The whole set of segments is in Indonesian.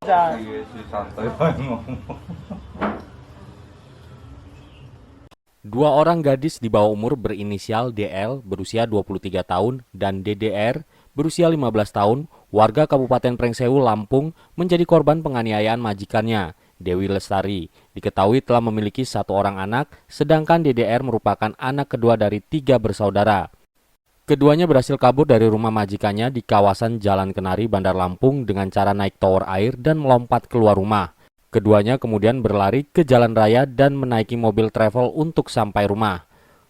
Iya sih santai banget ngomong. Dua orang gadis di bawah umur berinisial DL berusia 23 tahun dan DDR berusia 15 tahun, warga Kabupaten Prengsewu, Lampung, menjadi korban penganiayaan majikannya, Dewi Lestari. Diketahui telah memiliki satu orang anak, sedangkan DDR merupakan anak kedua dari tiga bersaudara. Keduanya berhasil kabur dari rumah majikannya di kawasan Jalan Kenari, Bandar Lampung dengan cara naik tower air dan melompat keluar rumah. Keduanya kemudian berlari ke jalan raya dan menaiki mobil travel untuk sampai rumah.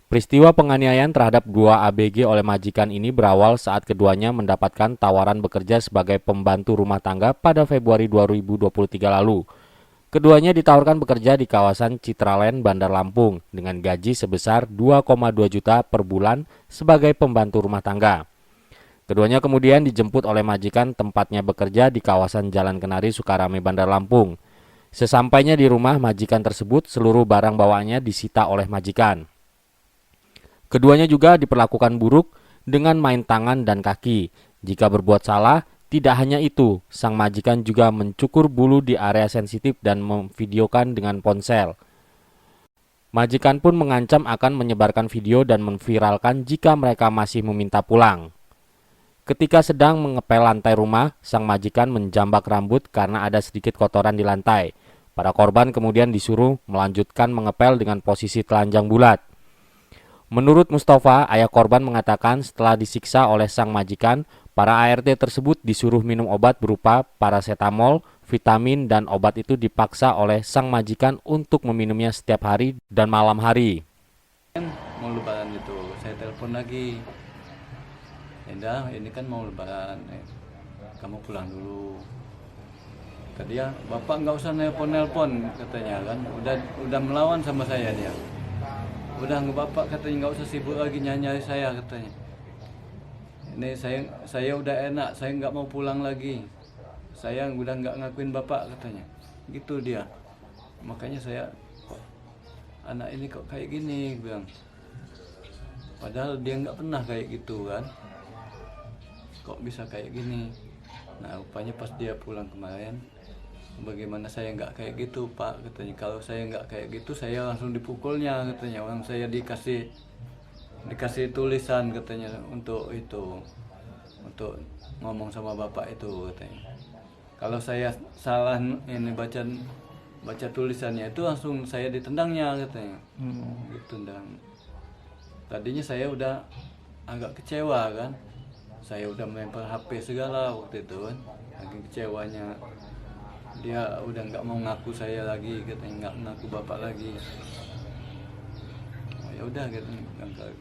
Peristiwa penganiayaan terhadap dua ABG oleh majikan ini berawal saat keduanya mendapatkan tawaran bekerja sebagai pembantu rumah tangga pada Februari 2023 lalu. Keduanya ditawarkan bekerja di kawasan Citraland, Bandar Lampung dengan gaji sebesar 2,2 juta per bulan sebagai pembantu rumah tangga. Keduanya kemudian dijemput oleh majikan tempatnya bekerja di kawasan Jalan Kenari, Sukarame, Bandar Lampung. Sesampainya di rumah majikan tersebut, seluruh barang bawaannya disita oleh majikan. Keduanya juga diperlakukan buruk dengan main tangan dan kaki. Jika berbuat salah, tidak hanya itu, sang majikan juga mencukur bulu di area sensitif dan memvideokan dengan ponsel. Majikan pun mengancam akan menyebarkan video dan memviralkan jika mereka masih meminta pulang. Ketika sedang mengepel lantai rumah, sang majikan menjambak rambut karena ada sedikit kotoran di lantai. Para korban kemudian disuruh melanjutkan mengepel dengan posisi telanjang bulat. Menurut Mustafa, ayah korban mengatakan setelah disiksa oleh sang majikan, para ART tersebut disuruh minum obat berupa paracetamol, vitamin, dan obat itu dipaksa oleh sang majikan untuk meminumnya setiap hari dan malam hari. Mau lebaran itu, saya telepon lagi. Indah, ini kan mau lebaran, kamu pulang dulu. Kata dia, bapak nggak usah nelpon katanya kan, udah melawan sama saya dia. Udah nggak bapak katanya nggak usah sibuk lagi nyari saya katanya. Ini saya udah enak, saya nggak mau pulang lagi. Saya udah nggak ngakuin bapak katanya. Gitu dia. Makanya saya kok anak ini kok kayak gini bilang. Padahal dia nggak pernah kayak gitu kan. Kok bisa kayak gini? Nah rupanya pas dia pulang kemarin, bagaimana saya nggak kayak gitu pak katanya. Kalau saya nggak kayak gitu saya langsung dipukulnya katanya. Orang saya dikasih tulisan katanya untuk itu, untuk ngomong sama bapak itu katanya. Kalau saya salah ini baca tulisannya itu langsung saya ditendangnya katanya. Ditendang. Tadinya saya udah agak kecewa kan. Saya udah melempar HP segala waktu itu kan. Lagi kecewanya. Dia udah nggak mau ngaku saya lagi, katanya nggak ngaku bapak lagi. Oh, ya udah gitu,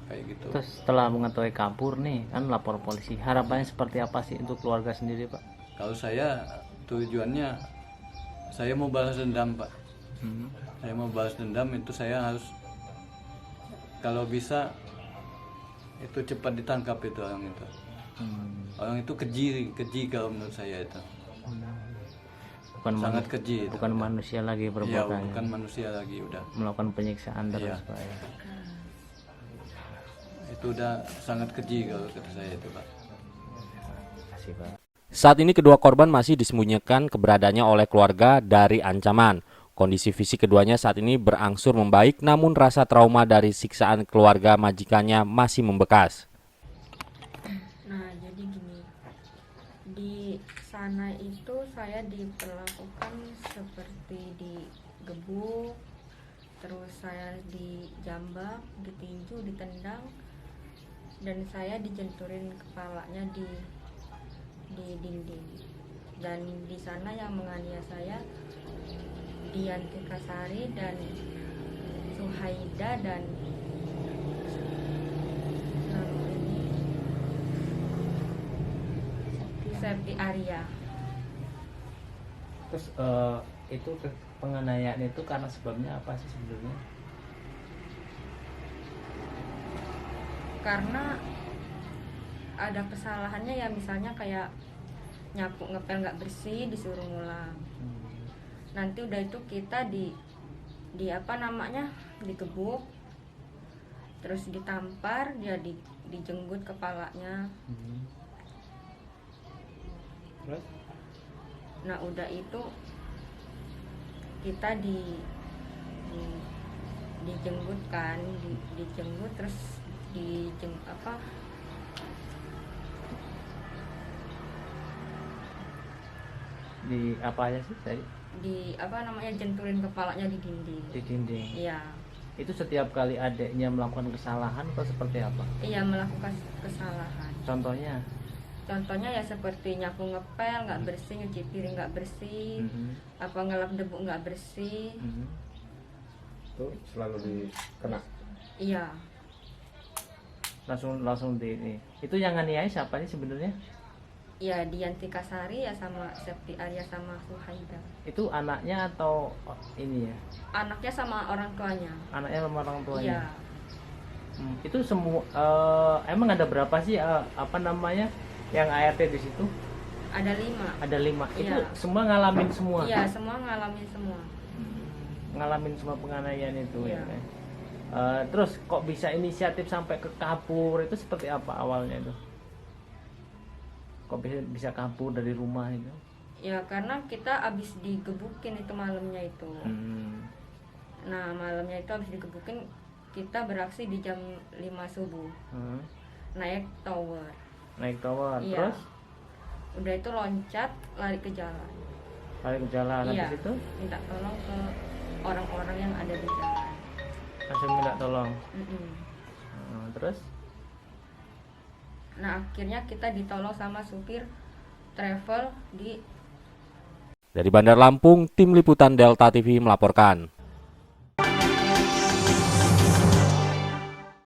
kayak gitu. Terus setelah mengetahui kabur nih, kan lapor polisi. Harapannya seperti apa sih untuk keluarga sendiri, Pak? Kalau saya tujuannya saya mau balas dendam pak. Saya mau balas dendam itu saya harus kalau bisa itu cepat ditangkap itu orang itu. Orang itu keji kalau menurut saya itu. Sangat keji itu. Bukan manusia lagi Iya, perbuatannya. bukan manusia lagi udah. Melakukan penyiksaan terus, Iya. Pak ya. Itu udah sangat keji kalau kata saya itu pak. Terima kasih, Pak. Saat ini kedua korban masih disembunyikan keberadaannya oleh keluarga dari ancaman. Kondisi fisik keduanya saat ini berangsur membaik, namun rasa trauma dari siksaan keluarga majikannya masih membekas. Nah, jadi gini, di sana itu saya diperlakukan seperti digebuk, terus saya dijambak, ditinju, ditendang, dan saya dijenturin kepalanya di dinding. Dan di sana yang menganiaya saya Dianti Kasari dan Suhaida dan Septi Arya. Terus itu penganiayaan itu karena sebabnya apa sih sebenarnya? Karena ada kesalahannya ya, misalnya kayak nyapu ngepel nggak bersih disuruh ngulang. Nanti udah itu kita di apa namanya digebuk, terus ditampar, dia dijenggut kepalanya. Terus Nah udah itu kita di- dijemput kan, dijemput terus Di apa aja sih tadi? jentulin kepalanya di dinding. Di dinding. Iya, Itu setiap kali adiknya melakukan kesalahan atau seperti apa? iya melakukan kesalahan. Contohnya Ya seperti nyapu ngepel nggak bersih, nyuci piring nggak bersih, Mhm. apa ngelap debu nggak bersih. Mhm. Itu selalu dikena. Iya, langsung di itu yang nganiaya siapa sih sebenarnya? ya Dianti Kasari ya sama Septi Arya sama Suhaida. Itu anaknya atau ini ya? Anaknya sama orang tuanya. Anaknya sama orang tuanya. Iya, Itu semua emang ada berapa sih apa namanya yang ART di situ? ada 5. Ada 5. Itu Iya. semua ngalamin semua. Iya, semua ngalamin semua. Ngalamin semua penganiayaan itu Iya. ya. Terus kok bisa inisiatif sampai ke kabur itu seperti apa awalnya itu? Kok bisa kabur dari rumah itu? Ya karena kita abis digebukin itu malamnya itu. Nah malamnya itu abis digebukin, kita beraksi di jam 5 subuh naik tower. Naik tower. Iya. Terus Udah itu loncat lari ke jalan. lari ke jalan. Iya. Habis itu Minta tolong ke orang-orang yang ada di jalan. langsung minta tolong. Terus Nah akhirnya kita ditolong sama supir travel di Dari Bandar Lampung, Tim Liputan Delta TV melaporkan.